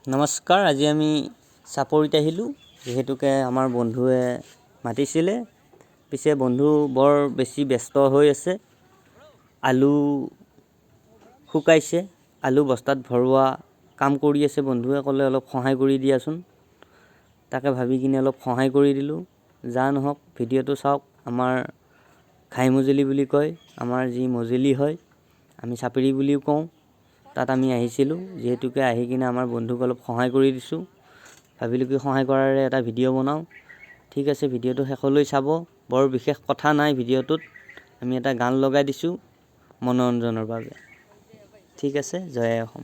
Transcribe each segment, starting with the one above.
নমস্কাৰ, আজি আমি চাপৰিত আহিলোঁ যেহেতুকে আমাৰ বন্ধুৱে মাতিছিলে। পিছে বন্ধু বৰ বেছি ব্যস্ত হৈ আছে। আলু শুকাইছে, আলু বস্তাত ভৰোৱা কাম কৰি আছে। বন্ধুৱে ক'লে অলপ সহায় কৰি দিয়াচোন। তাকে ভাবি কিনে অলপ সহায় কৰি দিলোঁ। যা নহওক ভিডিঅ'টো চাওক। আমাৰ ঘাই মজলি বুলি কয়, আমাৰ যি মজলি হয় আমি চাপৰি বুলিও কওঁ। তাত আমি আহিছিলোঁ, যিহেতুকে আহি কিনে আমাৰ বন্ধুক অলপ সহায় কৰি দিছোঁ। ভাবিলোঁ কি সহায় কৰাৰে এটা ভিডিঅ' বনাওঁ। ঠিক আছে, ভিডিঅ'টো শেষলৈ চাব। বৰ বিশেষ কথা নাই ভিডিঅ'টোত, আমি এটা গান লগাই দিছোঁ মনোৰঞ্জনৰ বাবে। ঠিক আছে, জয় আই অসম।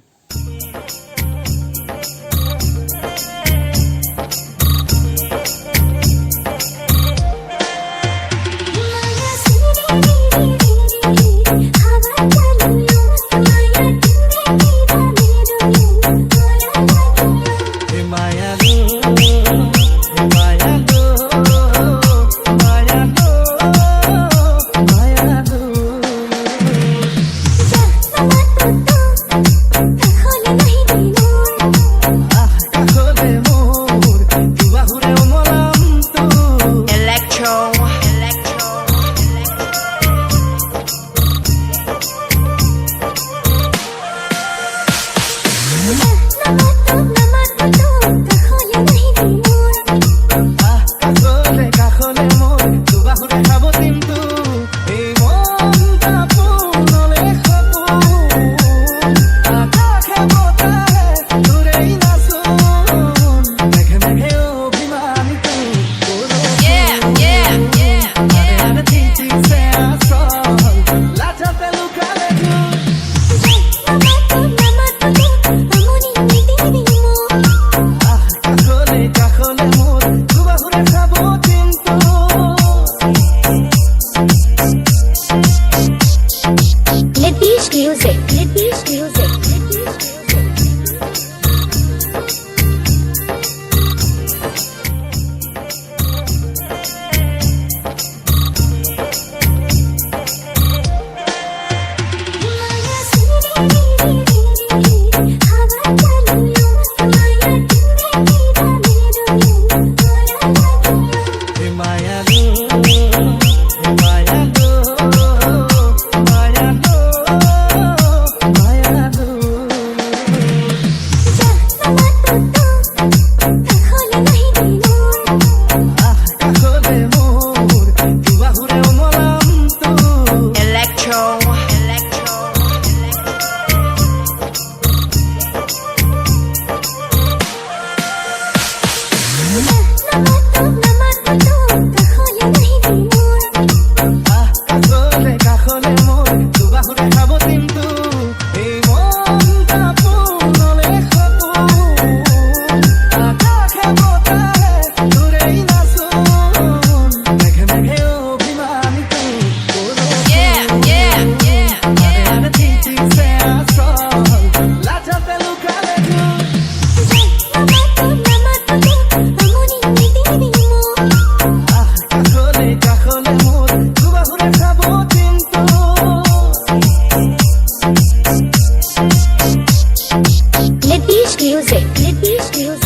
Let these music.